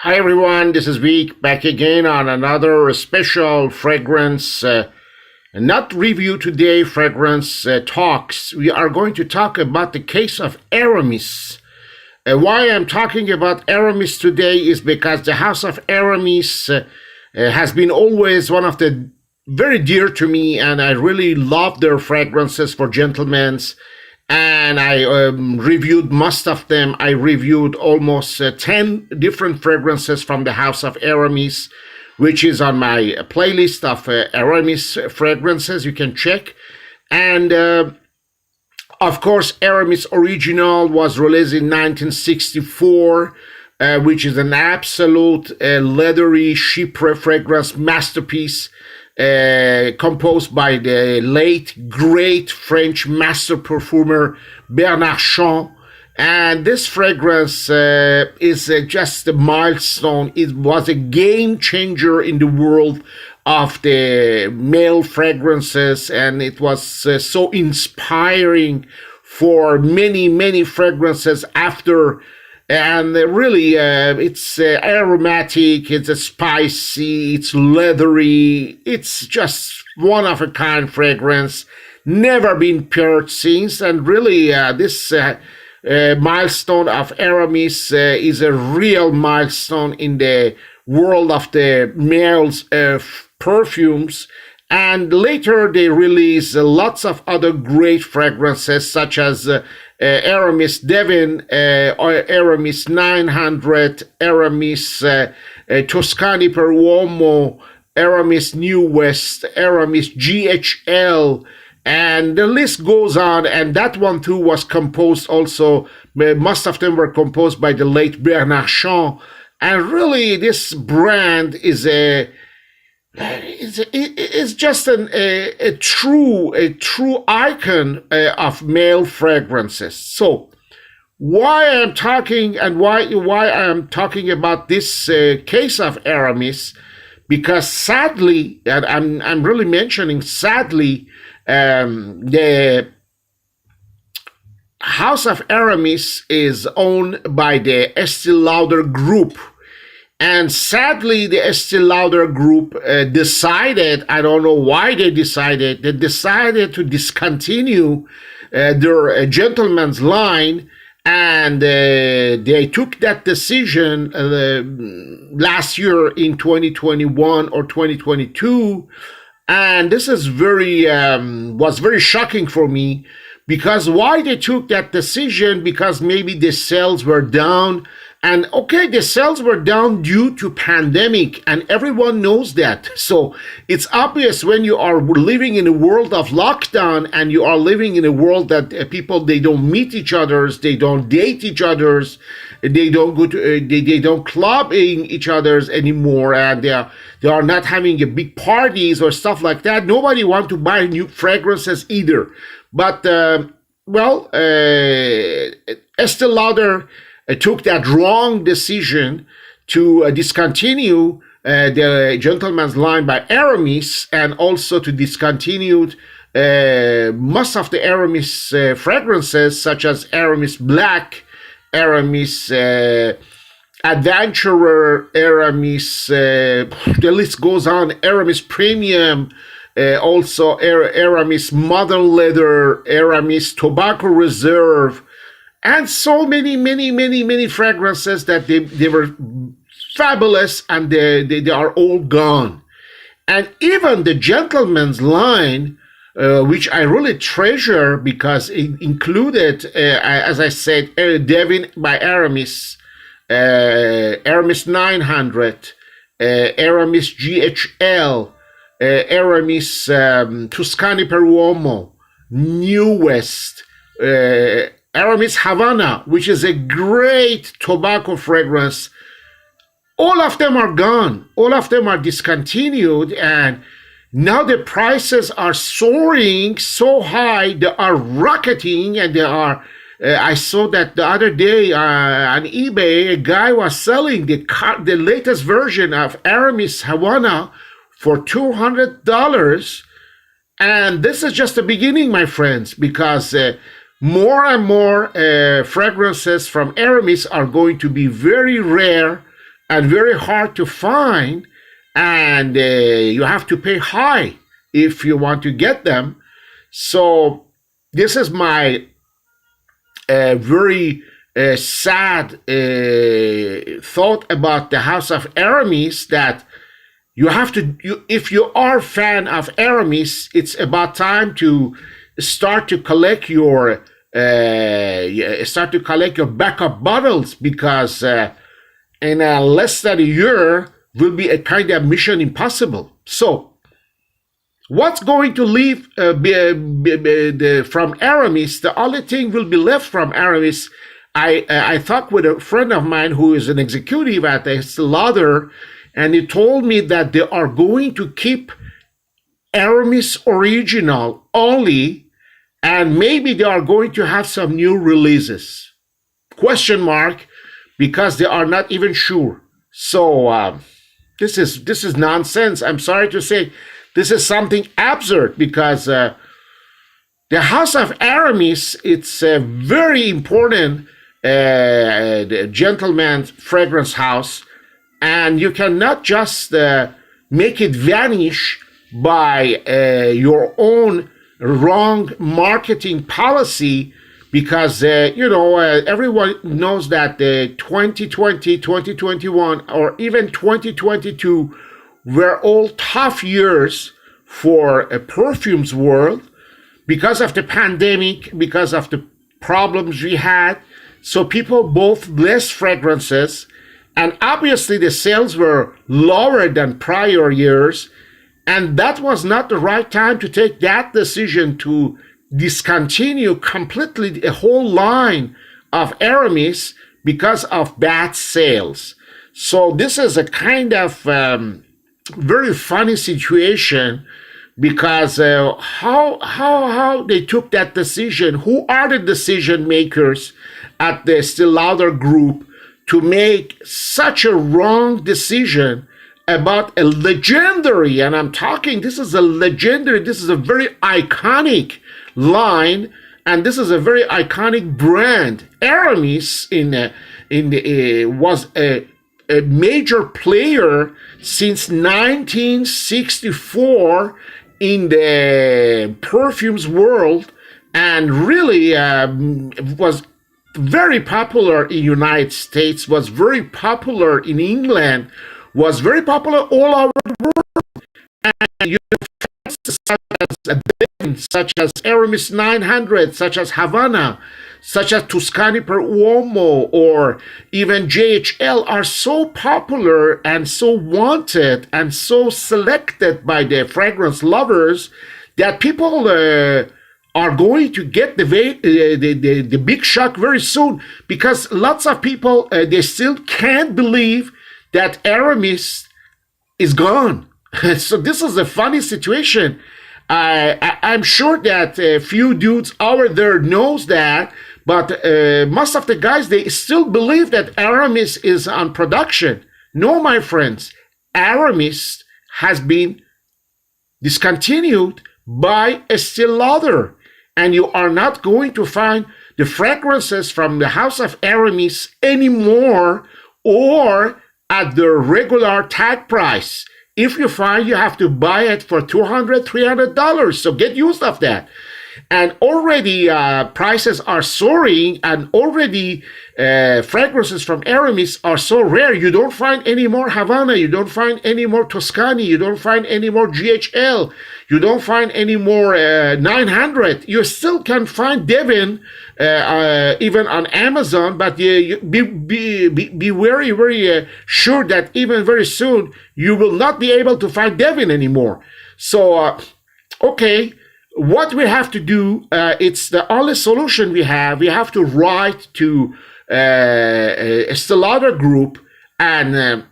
Hi everyone, this is Vic back again on another special fragrance, not review today, fragrance talks. We are going to talk about the case of Aramis. Why I'm talking about Aramis today is because the House of Aramis has been always one of the very dear to me, and I really love their fragrances for gentlemen's. And I reviewed most of them. I reviewed almost 10 different fragrances from the House of Aramis, which is on my playlist of Aramis fragrances. You can check. And of course, AramisOriginal was released in 1964, which is an absolute leathery chypre fragrance masterpiece. Composed by the late great French master perfumer Bernard Chant, and this fragrance is just a milestone. It was a game changer in the world of the male fragrances, and it was so inspiring for many fragrances after. And really, it's aromatic, it's spicy, it's leathery, it's just one-of-a-kind fragrance, never been paired since, and really this milestone of Aramis is a real milestone in the world of the male's perfumes. And later they released lots of other great fragrances such as Aramis Devon, Aramis 900, Aramis Toscani per Uomo, Aramis New West, Aramis GHL, and the list goes on. And that one too was composed also, most of them were composed by the late Bernard Chant. And really this brand is it's just a true icon of male fragrances. So why I'm talking and why I'm talking about this case of Aramis, because sadly, and I'm really mentioning sadly, the House of Aramis is owned by the Estee Lauder group. And sadly, the Estee Lauder group decided, I don't know why they decided to discontinue their gentleman's line. And they took that decision last year in 2021 or 2022. And this is was very shocking for me, because why they took that decision? Because maybe the sales were down. And okay, the sales were down due to pandemic, and everyone knows that. So it's obvious when you are living in a world of lockdown and you are living in a world that people, they don't meet each others, they don't date each others, they don't go to, they don't clubbing each others anymore, and they are not having a big parties or stuff like that. Nobody want to buy new fragrances either. But Estee Lauder took that wrong decision to discontinue the gentleman's line by Aramis, and also to discontinue most of the Aramis fragrances, such as Aramis Black, Aramis Adventurer, Aramis, the list goes on, Aramis Premium, also Aramis Modern Leather, Aramis Tobacco Reserve, and so many fragrances that they were fabulous, and they are all gone. And even the gentleman's line, which I really treasure because it included, as I said, Devon by Aramis, Aramis 900, Aramis GHL, Aramis Toscani per Uomo, New West, Aramis Havana, which is a great tobacco fragrance. All of them are gone. All of them are discontinued, and now the prices are soaring so high. They are rocketing, and they are. I saw that the other day on eBay, a guy was selling the latest version of Aramis Havana for $200, and this is just the beginning, my friends, because more and more fragrances from Aramis are going to be very rare and very hard to find, and you have to pay high if you want to get them. So this is my very sad thought about the House of Aramis, that you have to, if you are a fan of Aramis, it's about time to start to collect your backup bottles, because in less than a year will be a kind of mission impossible. So what's going to leave from Aramis? The only thing will be left from Aramis. I talked with a friend of mine who is an executive at Estee Lauder, and he told me that they are going to keep AramisOriginal only, and maybe they are going to have some new releases. Question mark, because they are not even sure. So this is nonsense. I'm sorry to say, this is something absurd, because the House of Aramis, it's a very important gentleman's fragrance house, and you cannot just make it vanish by your own wrong marketing policy, because everyone knows that 2020, 2021, or even 2022 were all tough years for a perfumes world because of the pandemic, because of the problems we had. So people bought less fragrances, and obviously the sales were lower than prior years, and that was not the right time to take that decision to discontinue completely a whole line of Aramis because of bad sales. So this is a kind of very funny situation, because how they took that decision, who are the decision makers at the Estee Lauder group to make such a wrong decision about a legendary, and I'm talking, this is a legendary, this is a very iconic line, and this is a very iconic brand. Aramis was a major player since 1964 in the perfumes world, and really was very popular in United States, was very popular in England, was very popular all over the world. And you have such as Aramis 900, such as Havana, such as Tuscany per Uomo, or even JHL are so popular and so wanted and so selected by the fragrance lovers that people are going to get the big shock very soon, because lots of people, they still can't believe that Aramis is gone. So this is a funny situation. I'm sure that a few dudes over there knows that, but most of the guys, they still believe that Aramis is on production. No, my friends, Aramis has been discontinued by Estee Lauder, and you are not going to find the fragrances from the House of Aramis anymore, or at the regular tag price. If you find, you have to buy it for $200, $300. So get used of that. And already prices are soaring, and already fragrances from Aramis are so rare. You don't find any more Havana, you don't find any more Tuscany, you don't find any more GHL, you don't find any more 900. You still can find Devin even on Amazon, but be very, very sure that even very soon you will not be able to find Devin anymore. So, okay. What we have to do, it's the only solution we have. We have to write to Estee Lauder Group and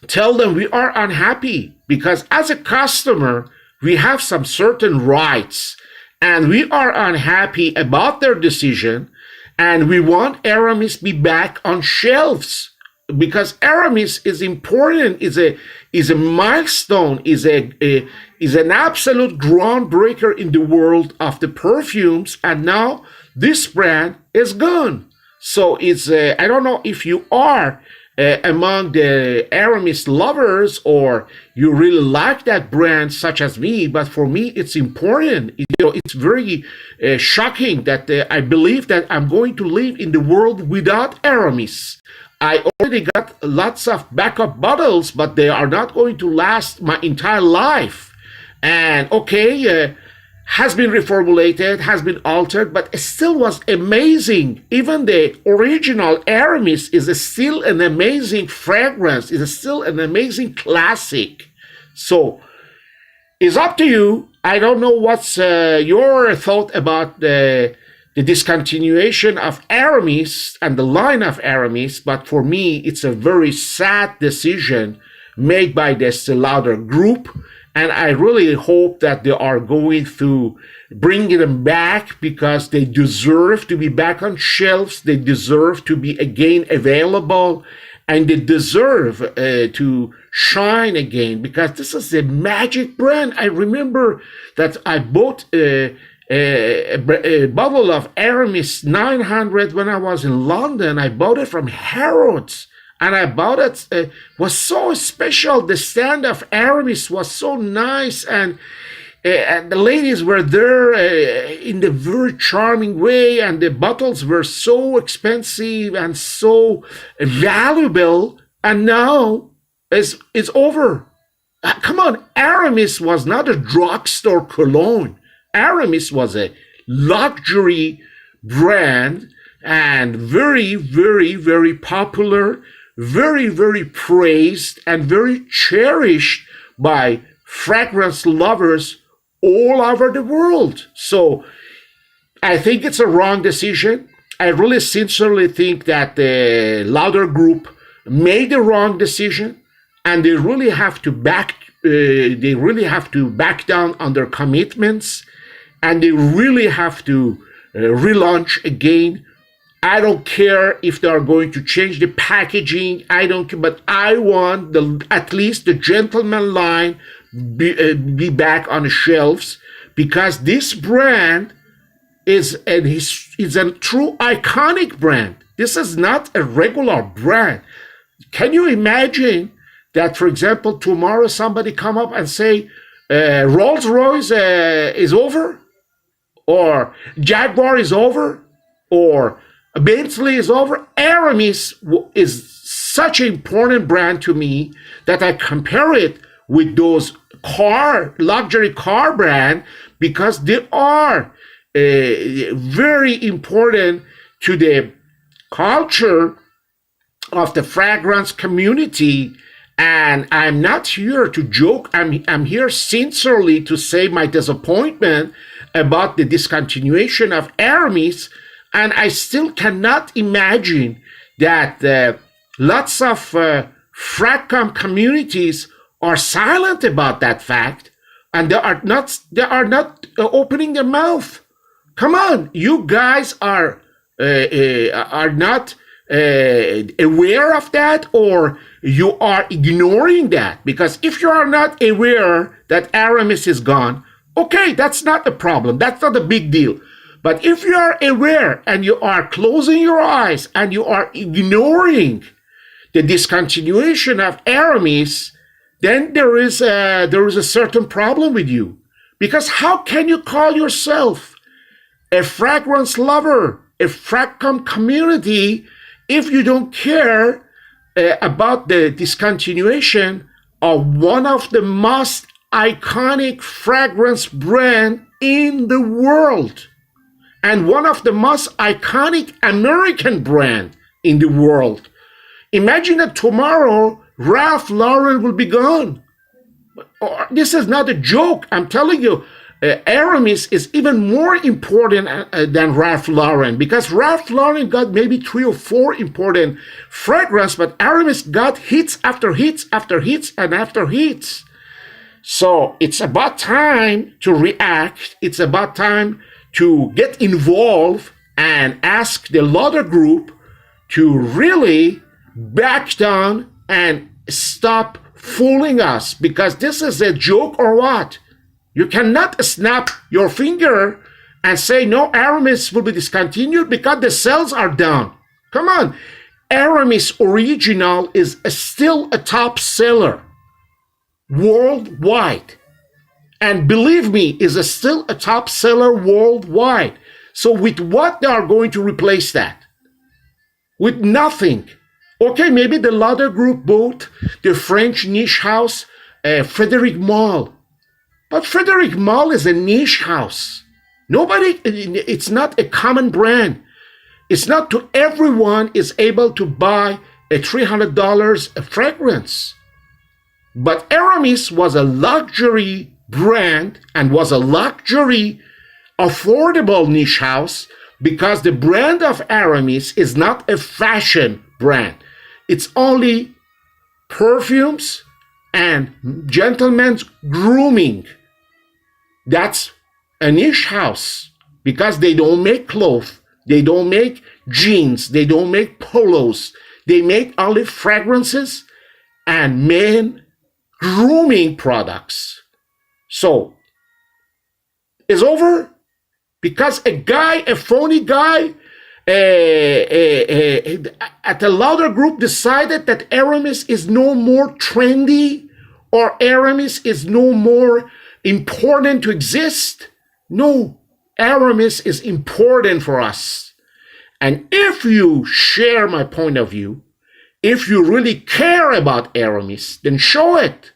tell them we are unhappy, because as a customer, we have some certain rights, and we are unhappy about their decision, and we want Aramis be back on shelves, because Aramis is important, is a milestone, is an absolute groundbreaker in the world of the perfumes, and now this brand is gone. So it's I don't know if you are among the Aramis lovers, or you really like that brand, such as me. But for me, it's important. It's very shocking that I believe that I'm going to live in the world without Aramis. I already got lots of backup bottles, but they are not going to last my entire life. And okay, has been reformulated, has been altered, but it still was amazing. Even the original Aramis is still an amazing fragrance, is still an amazing classic. So it's up to you. I don't know what's your thought about the discontinuation of Aramis and the line of Aramis, but for me, it's a very sad decision made by the Estee Lauder group. And I really hope that they are going to bring them back, because they deserve to be back on shelves. They deserve to be again available, and they deserve to shine again, because this is a magic brand. I remember that I bought a bottle of Aramis 900 when I was in London. I bought it from Harrods. And I bought it, was so special. The stand of Aramis was so nice, and the ladies were there in the very charming way, and the bottles were so expensive and so valuable. And now it's over. Come on, Aramis was not a drugstore cologne. Aramis was a luxury brand, and very, very, very popular, very, very praised, and very cherished by fragrance lovers all over the world. So I think it's a wrong decision. I really sincerely think that the Lauder Group made the wrong decision, and they really have to back down on their commitments, and they really have to relaunch again. I don't care if they are going to change the packaging. I don't care, but I want at least the gentleman line be back on the shelves, because this brand is a true iconic brand. This is not a regular brand. Can you imagine that, for example, tomorrow somebody come up and say Rolls-Royce is over, or Jaguar is over, or Bentley is over? Aramis is such an important brand to me that I compare it with those luxury car brand, because they are very important to the culture of the fragrance community. And I'm not here to joke. I'm here sincerely to say my disappointment about the discontinuation of Aramis. And I still cannot imagine that lots of Fragcomm communities are silent about that fact, and they are not opening their mouth. Come on, you guys are not aware of that, or you are ignoring that. Because if you are not aware that Aramis is gone, okay, that's not a problem. That's not a big deal. But if you are aware and you are closing your eyes and you are ignoring the discontinuation of Aramis, then there is a certain problem with you. Because how can you call yourself a fragrance lover, a Fragcomm community, if you don't care about the discontinuation of one of the most iconic fragrance brand in the world, and one of the most iconic American brand in the world? Imagine that tomorrow Ralph Lauren will be gone. This is not a joke. I'm telling you, Aramis is even more important than Ralph Lauren, because Ralph Lauren got maybe 3 or 4 important fragrance, but Aramis got hits after hits after hits and after hits. So it's about time to react. It's about time to get involved and ask the Lauder Group to really back down and stop fooling us, because this is a joke or what? You cannot snap your finger and say, no, Aramis will be discontinued because the sales are down. Come on. Aramis Original is still a top seller worldwide. And believe me, is still a top seller worldwide. So with what they are going to replace that? With nothing. Okay, maybe the Lauder Group bought the French niche house, Frederic Malle. But Frederic Malle is a niche house. It's not a common brand. It's not to everyone is able to buy a $300 fragrance. But Aramis was a luxury brand and was a luxury, affordable niche house because the brand of Aramis is not a fashion brand. It's only perfumes and gentlemen's grooming. That's a niche house because they don't make clothes, they don't make jeans, they don't make polos. They make only fragrances and men grooming products. So, it's over because a phony guy at the Lauder Group decided that Aramis is no more trendy or Aramis is no more important to exist. No, Aramis is important for us. And if you share my point of view, if you really care about Aramis, then show it.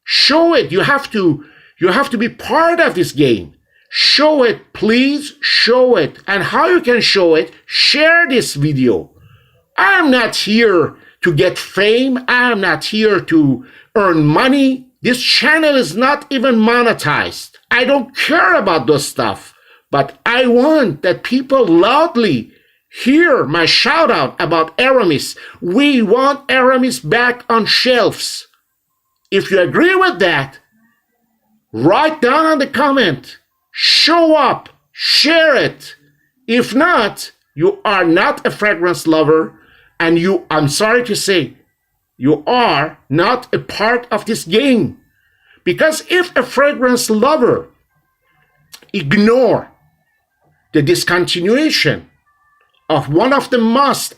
Show it. You have to be part of this game. Show it, please show it. And how you can show it, share this video. I am not here to get fame. I am not here to earn money. This channel is not even monetized. I don't care about those stuff. But I want that people loudly hear my shout out about Aramis. We want Aramis back on shelves. If you agree with that, write down on the comment. Show up, share it. If not, you are not a fragrance lover and I'm sorry to say, you are not a part of this game. Because if a fragrance lover ignore the discontinuation of one of the most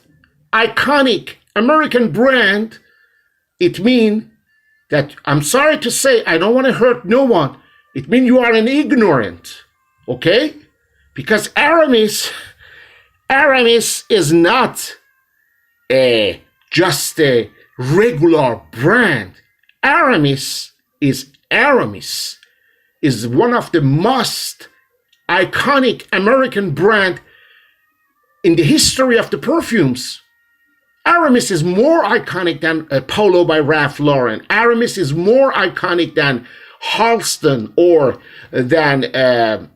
iconic American brand, it means that, I'm sorry to say, I don't want to hurt no one, it means you are an ignorant, okay? Because Aramis is not just a regular brand. Aramis is one of the most iconic American brand in the history of the perfumes. Aramis is more iconic than Polo by Ralph Lauren. Aramis is more iconic than Halston or than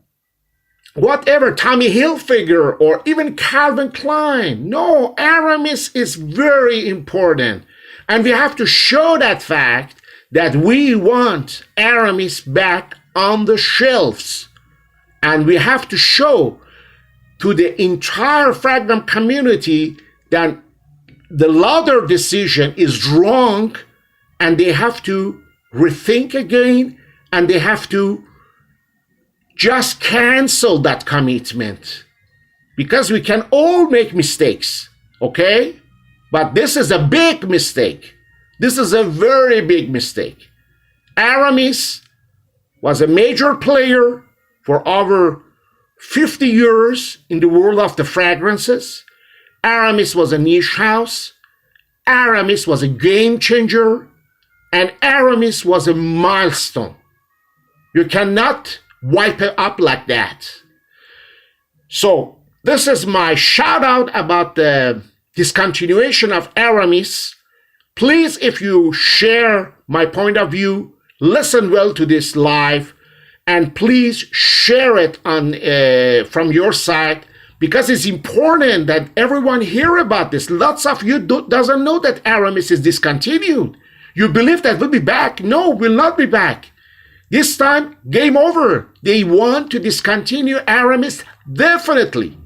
whatever, Tommy Hilfiger or even Calvin Klein. No, Aramis is very important. And we have to show that fact that we want Aramis back on the shelves. And we have to show to the entire Fragcomm community that the Lauder decision is wrong and they have to rethink again and they have to just cancel that commitment. Because we can all make mistakes, okay? But this is a big mistake. This is a very big mistake. Aramis was a major player for over 50 years in the world of the fragrances. Aramis was a niche house. Aramis was a game changer. And Aramis was a milestone. You cannot wipe it up like that. So this is my shout out about the discontinuation of Aramis. Please, if you share my point of view, listen well to this live, and please share it on from your side, because it's important that everyone hear about this. Lots of you doesn't know that Aramis is discontinued. You believe that we'll be back. No, we'll not be back. This time, game over. They want to discontinue Aramis definitely.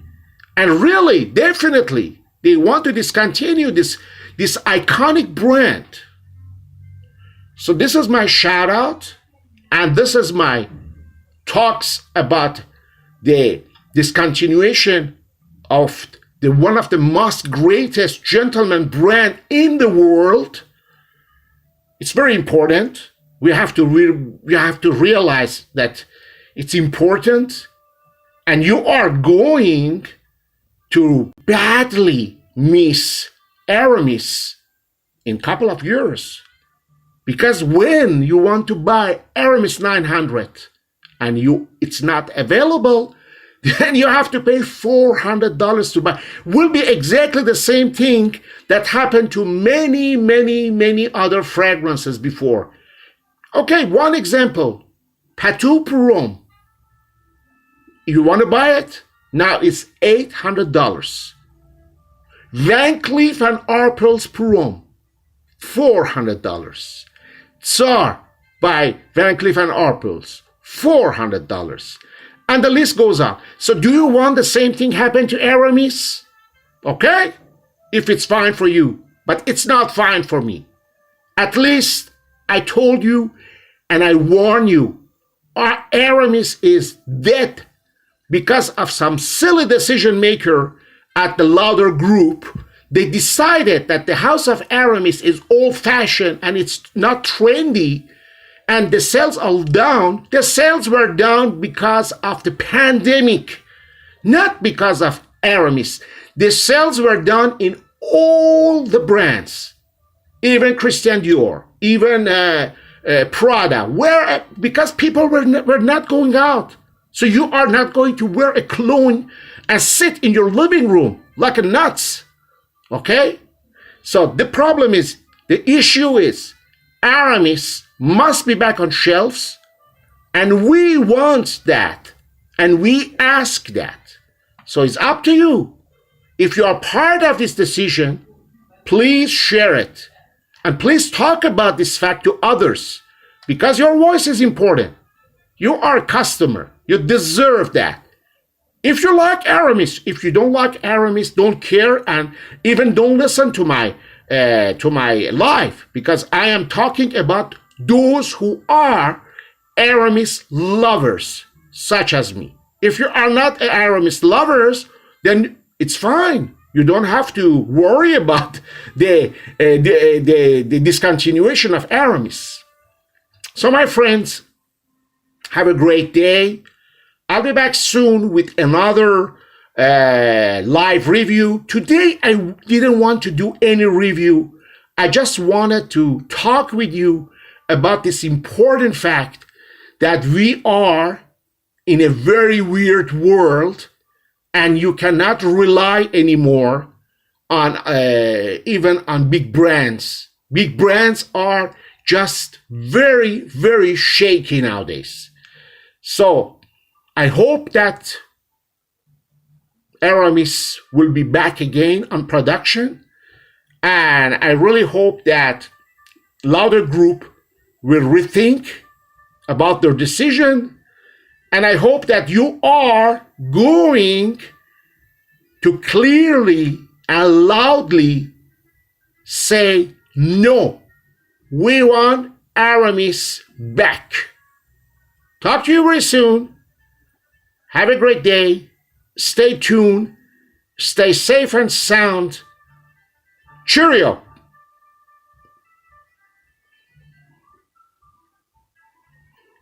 And really, definitely, they want to discontinue this iconic brand. So this is my shout out, and this is my talks about the discontinuation of the one of the most greatest gentleman brand in the world. It's very important. We have to realize that it's important, and you are going to badly miss Aramis in a couple of years. Because when you want to buy Aramis 900 and it's not available, then you have to pay $400 to buy. Will be exactly the same thing that happened to many, many, many other fragrances before. Okay, one example, Patou Pour Homme. You want to buy it? Now it's $800. Van Cleef & Arpels Pour Homme, $400. Tsar by Van Cleef & Arpels, $400. And the list goes on. So do you want the same thing happen to Aramis? Okay? If it's fine for you. But it's not fine for me. At least I told you and I warn you. Our Aramis is dead because of some silly decision maker at the Lauder group. They decided that the House of Aramis is old-fashioned and it's not trendy, and the sales are down. The sales were down because of the pandemic, not because of Aramis. The sales were down in all the brands, even Christian Dior, even Prada, because people were not going out. So you are not going to wear a cologne and sit in your living room like a nuts. Okay? So the issue is Aramis must be back on shelves, and we want that, and we ask that. So it's up to you. If you are part of this decision, please share it, and please talk about this fact to others, because your voice is important. You are a customer. You deserve that. If you like Aramis, if you don't like Aramis, don't care, and even don't listen to my live, because I am talking about those who are Aramis lovers, such as me. If you are not Aramis lovers, then it's fine. You don't have to worry about the discontinuation of Aramis. So my friends, have a great day. I'll be back soon with another live review. Today, I didn't want to do any review. I just wanted to talk with you about this important fact that we are in a very weird world, and you cannot rely anymore on even on big brands. Big brands are just very, very shaky nowadays. So I hope that Aramis will be back again on production, and I really hope that Lauder Group will rethink about their decision, and I hope that you are going to clearly and loudly say, no, we want Aramis back. Talk to you very soon. Have a great day. Stay tuned. Stay safe and sound. Cheerio.